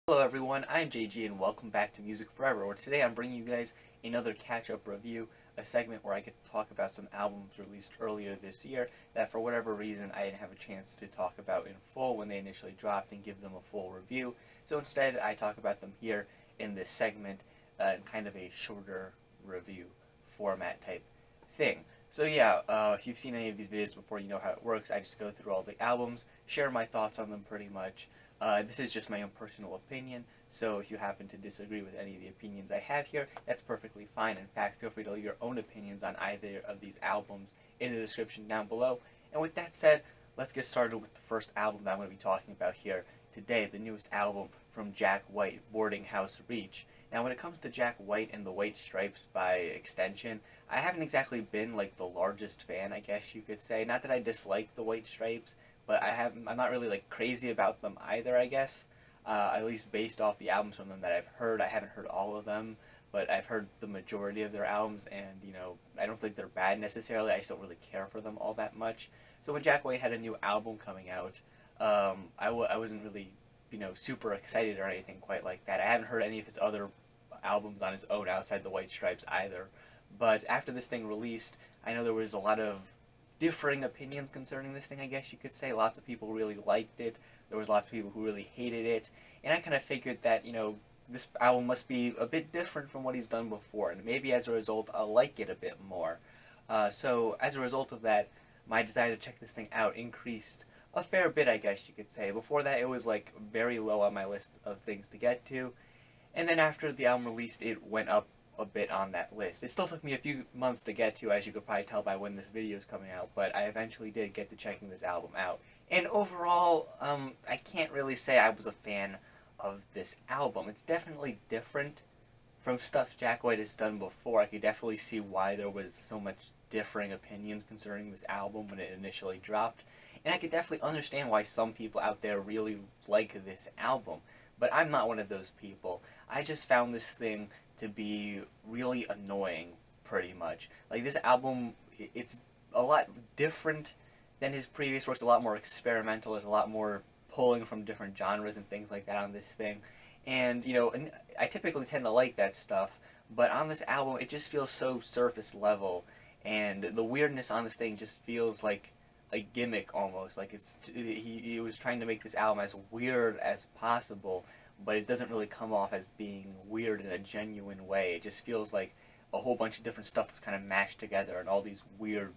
Hello everyone, I'm JG and welcome back to Music Forever, where today I'm bringing you guys another catch-up review, a segment where I get to talk about some albums released earlier this year that for whatever reason I didn't have a chance to talk about in full when they initially dropped and give them a full review. So instead I talk about them here in this segment in kind of a shorter review format type thing. So yeah, if you've seen any of these videos before, you know how it works. I just go through all the albums, share my thoughts on them pretty much. This is just my own personal opinion, so if you happen to disagree with any of the opinions I have here, that's perfectly fine. In fact, feel free to leave your own opinions on either of these albums in the description down below. And with that said, let's get started with the first album that I'm going to be talking about here today, the newest album from Jack White, Boarding House Reach. Now, when it comes to Jack White and the White Stripes by extension, I haven't exactly been like the largest fan, I guess you could say. Not that I dislike the White Stripes, but I'm not really like crazy about them either, I guess. At least based off the albums from them that I've heard. I haven't heard all of them, but I've heard the majority of their albums, and you know, I don't think they're bad necessarily. I just don't really care for them all that much. So when Jack White had a new album coming out, I wasn't really, you know, super excited or anything quite like that. I haven't heard any of his other albums on his own outside the White Stripes either. But after this thing released, I know there was a lot of differing opinions concerning this thing, I guess you could say. Lots of people really liked it. There was lots of people who really hated it. And I kind of figured that, you know, this album must be a bit different from what he's done before. And maybe as a result, I'll like it a bit more. So as a result of that, my desire to check this thing out increased a fair bit, I guess you could say. Before that, it was like very low on my list of things to get to. And then after the album released, it went up a bit on that list. It still took me a few months to get to, as you could probably tell by when this video is coming out, but I eventually did get to checking this album out. And overall, I can't really say I was a fan of this album. It's definitely different from stuff Jack White has done before. I could definitely see why there was so much differing opinions concerning this album when it initially dropped. And I could definitely understand why some people out there really like this album. But I'm not one of those people. I just found this thing to be really annoying, pretty much. Like, this album, it's a lot different than his previous works, a lot more experimental. There's a lot more pulling from different genres and things like that on this thing. And, you know, and I typically tend to like that stuff, but on this album, it just feels so surface level, and the weirdness on this thing just feels like a gimmick almost. Like, he was trying to make this album as weird as possible, but it doesn't really come off as being weird in a genuine way. It just feels like a whole bunch of different stuff was kind of mashed together, and all these weird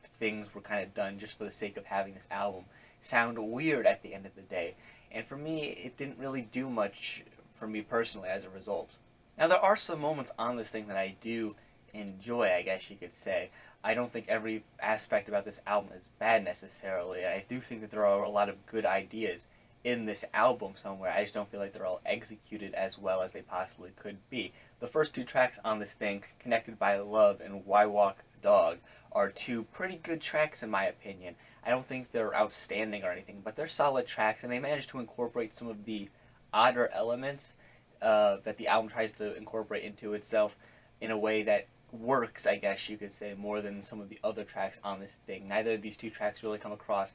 things were kind of done just for the sake of having this album sound weird at the end of the day. And for me, it didn't really do much for me personally as a result. Now, there are some moments on this thing that I do enjoy, I guess you could say. I don't think every aspect about this album is bad necessarily. I do think that there are a lot of good ideas in this album somewhere. I just don't feel like they're all executed as well as they possibly could be. The first two tracks on this thing, Connected by Love and Why Walk Dog, are two pretty good tracks in my opinion. I don't think they're outstanding or anything, but they're solid tracks, and they managed to incorporate some of the odder elements that the album tries to incorporate into itself in a way that works, I guess you could say, more than some of the other tracks on this thing. Neither of these two tracks really come across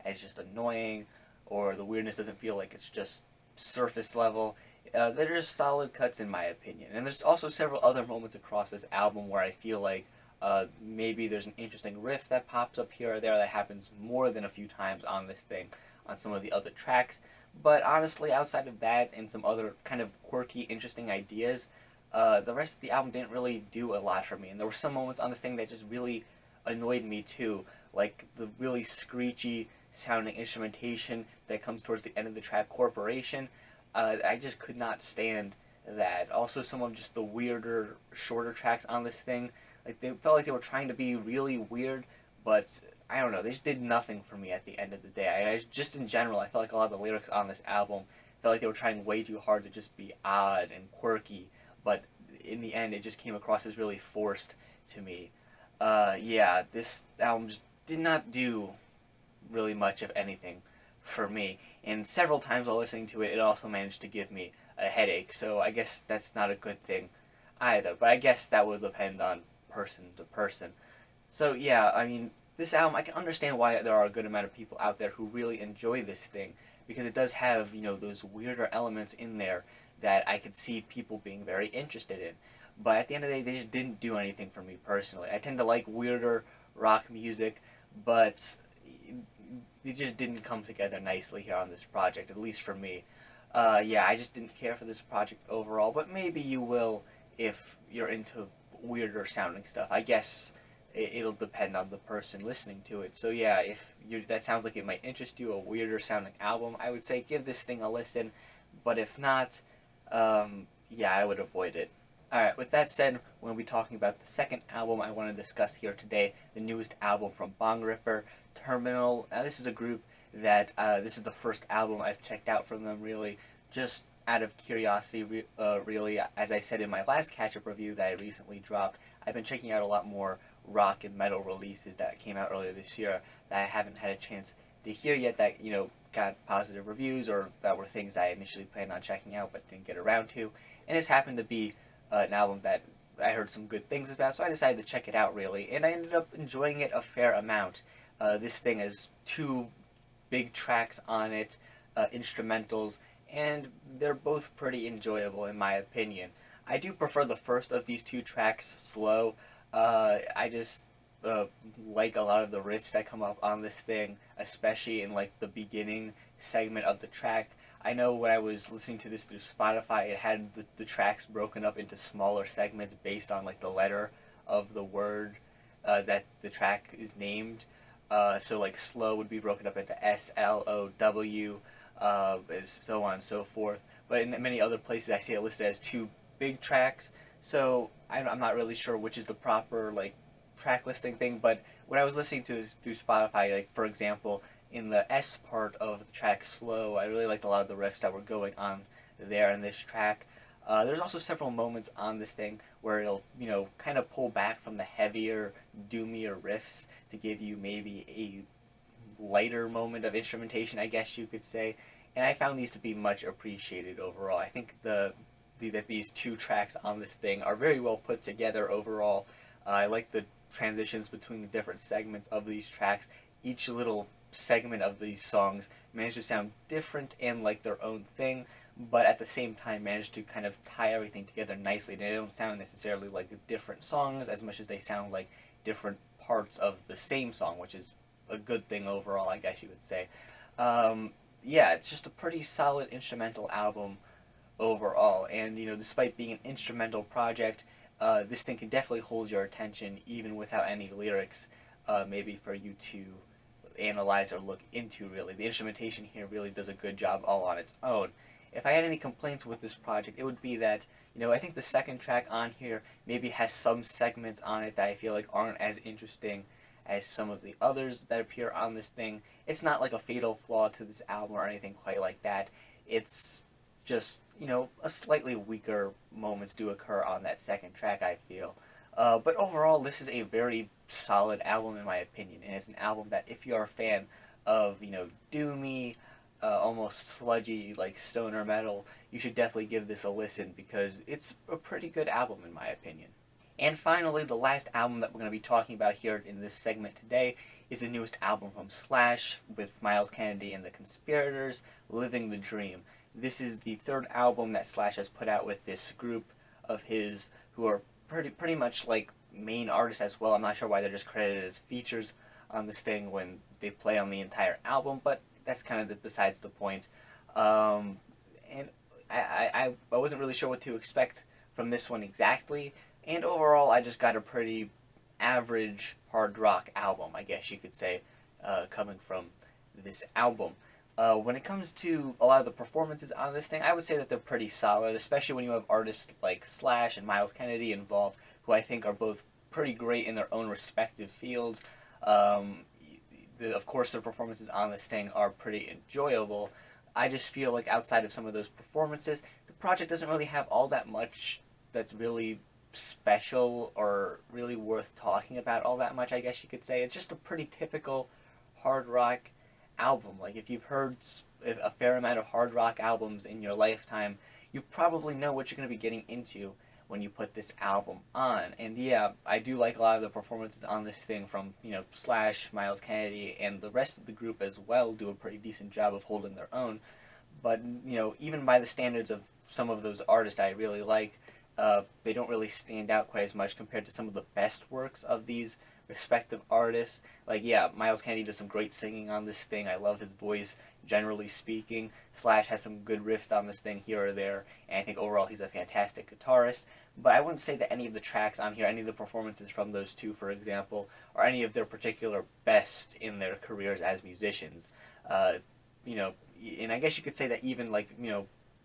as just annoying, or the weirdness doesn't feel like it's just surface level. They're just solid cuts in my opinion. And there's also several other moments across this album where I feel like maybe there's an interesting riff that pops up here or there that happens more than a few times on this thing, on some of the other tracks. But honestly, outside of that and some other kind of quirky, interesting ideas, the rest of the album didn't really do a lot for me. And there were some moments on this thing that just really annoyed me too, like the really screechy sounding instrumentation that comes towards the end of the track, Corporation. I just could not stand that. Also, some of just the weirder, shorter tracks on this thing, like, they felt like they were trying to be really weird, but I don't know, they just did nothing for me at the end of the day. Just in general, I felt like a lot of the lyrics on this album felt like they were trying way too hard to just be odd and quirky, but in the end, it just came across as really forced to me. Yeah, this album just did not do really much of anything for me, and several times while listening to it, it also managed to give me a headache, so I guess that's not a good thing either, but I guess that would depend on person to person. So yeah, I mean, this album, I can understand why there are a good amount of people out there who really enjoy this thing, because it does have, those weirder elements in there that I could see people being very interested in. But at the end of the day, they just didn't do anything for me personally. I tend to like weirder rock music, but it just didn't come together nicely here on this project, at least for me. Yeah, I just didn't care for this project overall, but maybe you will if you're into weirder sounding stuff. I guess it'll depend on the person listening to it. So yeah, if that sounds like it might interest you, a weirder sounding album, I would say give this thing a listen. But if not, yeah, I would avoid it. Alright, with that said, we're going to be talking about the second album I want to discuss here today, the newest album from Bongripper, Terminal. Now, this is a group that, this is the first album I've checked out from them, really, just out of curiosity, really. As I said in my last catch-up review that I recently dropped, I've been checking out a lot more rock and metal releases that came out earlier this year that I haven't had a chance to hear yet that, got positive reviews, or that were things I initially planned on checking out but didn't get around to. And this happened to be an album that I heard some good things about, so I decided to check it out, really, and I ended up enjoying it a fair amount. This thing has 2 big tracks on it, instrumentals, and they're both pretty enjoyable in my opinion. I do prefer the first of these 2 tracks, Slow. I just like a lot of the riffs that come up on this thing, especially in like the beginning segment of the track. I know when I was listening to this through Spotify, it had the tracks broken up into smaller segments based on like the letter of the word that the track is named. So like Slow would be broken up into SLOW, so on and so forth. But in many other places, I see it listed as 2 big tracks. So I'm not really sure which is the proper like track listing thing. But when I was listening to it through Spotify, like for example, in the S part of the track Slow, I really liked a lot of the riffs that were going on there in this track. There's also several moments on this thing where it'll, kind of pull back from the heavier, doomier riffs to give you maybe a lighter moment of instrumentation, I guess you could say. And I found these to be much appreciated overall. I think that these 2 tracks on this thing are very well put together overall. I like the transitions between the different segments of these tracks. Each little segment of these songs manage to sound different and like their own thing, but at the same time manage to kind of tie everything together nicely. They don't sound necessarily like different songs as much as they sound like different parts of the same song, which is a good thing overall, I guess you would say. Yeah, it's just a pretty solid instrumental album overall, and despite being an instrumental project, this thing can definitely hold your attention even without any lyrics, maybe for you to analyze or look into. Really, the instrumentation here really does a good job all on its own. If I had any complaints with this project, it would be that, I think the second track on here maybe has some segments on it that I feel like aren't as interesting as some of the others that appear on this thing. It's not like a fatal flaw to this album or anything quite like that. It's just, a slightly weaker moments do occur on that second track, I feel. But overall, this is a very solid album in my opinion, and it's an album that if you're a fan of, doomy, almost sludgy, like stoner metal, you should definitely give this a listen because it's a pretty good album in my opinion. And finally, the last album that we're going to be talking about here in this segment today is the newest album from Slash with Myles Kennedy and the Conspirators, Living the Dream. This is the 3rd album that Slash has put out with this group of his who are pretty much like main artists as well. I'm not sure why they're just credited as features on this thing when they play on the entire album, but that's kind of besides the point. And I wasn't really sure what to expect from this one exactly, and overall I just got a pretty average hard rock album, I guess you could say, coming from this album. When it comes to a lot of the performances on this thing, I would say that they're pretty solid, especially when you have artists like Slash and Myles Kennedy involved, who I think are both pretty great in their own respective fields. Of course, their performances on this thing are pretty enjoyable. I just feel like outside of some of those performances, the project doesn't really have all that much that's really special or really worth talking about all that much, I guess you could say. It's just a pretty typical hard rock album. Like, if you've heard a fair amount of hard rock albums in your lifetime, you probably know what you're going to be getting into when you put this album on. And yeah, I do like a lot of the performances on this thing from, Slash, Myles Kennedy, and the rest of the group as well do a pretty decent job of holding their own. But, even by the standards of some of those artists I really like, they don't really stand out quite as much compared to some of the best works of these respective artists. Like, yeah, Myles Kennedy does some great singing on this thing. I love his voice, generally speaking. Slash has some good riffs on this thing here or there, and I think overall he's a fantastic guitarist. But I wouldn't say that any of the tracks on here, any of the performances from those two, for example, are any of their particular best in their careers as musicians. And I guess you could say that even,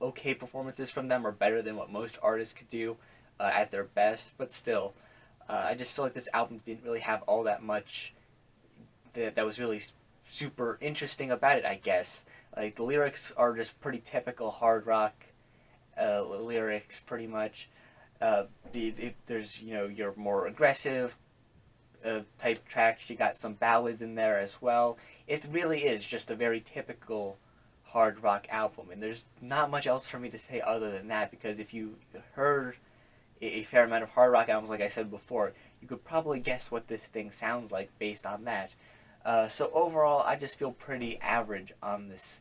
okay performances from them are better than what most artists could do at their best, but still, I just feel like this album didn't really have all that much that was really super interesting about it, I guess. Like, the lyrics are just pretty typical hard rock lyrics, pretty much. If there's, your more aggressive type tracks, you got some ballads in there as well. It really is just a very typical hard rock album, and there's not much else for me to say other than that, because if you heard a fair amount of hard rock albums, like I said before, you could probably guess what this thing sounds like based on that. So overall, I just feel pretty average on this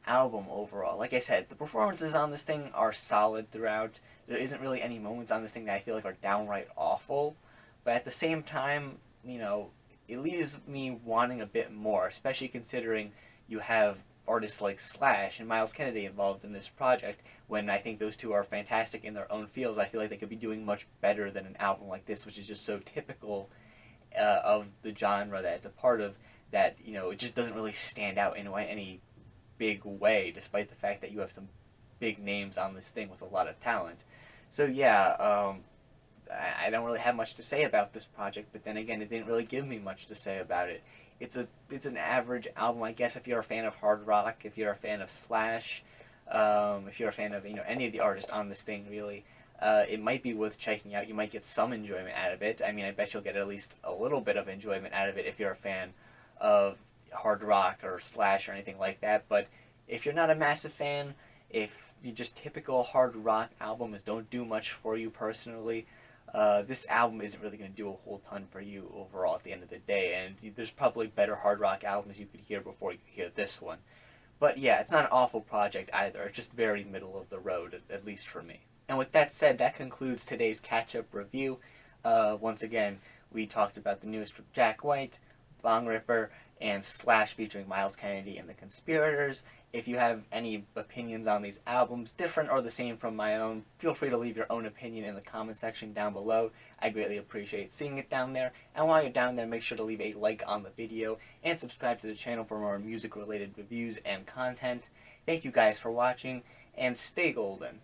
album overall. Like I said, the performances on this thing are solid throughout. There isn't really any moments on this thing that I feel like are downright awful, but at the same time, it leaves me wanting a bit more, especially considering you have artists like Slash and Myles Kennedy involved in this project. When I think those two are fantastic in their own fields, I feel like they could be doing much better than an album like this, which is just so typical of the genre that it's a part of, that it just doesn't really stand out in any big way, despite the fact that you have some big names on this thing with a lot of talent. So yeah, I don't really have much to say about this project, but then again, it didn't really give me much to say about it. It's an average album, I guess, if you're a fan of hard rock, if you're a fan of Slash, if you're a fan of any of the artists on this thing, really. It might be worth checking out. You might get some enjoyment out of it. I mean, I bet you'll get at least a little bit of enjoyment out of it if you're a fan of hard rock or Slash or anything like that. But if you're not a massive fan, if you just typical hard rock albums don't do much for you personally, this album isn't really going to do a whole ton for you overall at the end of the day, and there's probably better hard rock albums you could hear before you hear this one. But yeah, it's not an awful project either. It's just very middle of the road, at least for me. And with that said, that concludes today's catch-up review. Once again, we talked about the newest from Jack White, Bongripper, and Slash featuring Myles Kennedy and the Conspirators. If you have any opinions on these albums, different or the same from my own, feel free to leave your own opinion in the comment section down below. I greatly appreciate seeing it down there. And while you're down there, make sure to leave a like on the video and subscribe to the channel for more music-related reviews and content. Thank you guys for watching, and stay golden.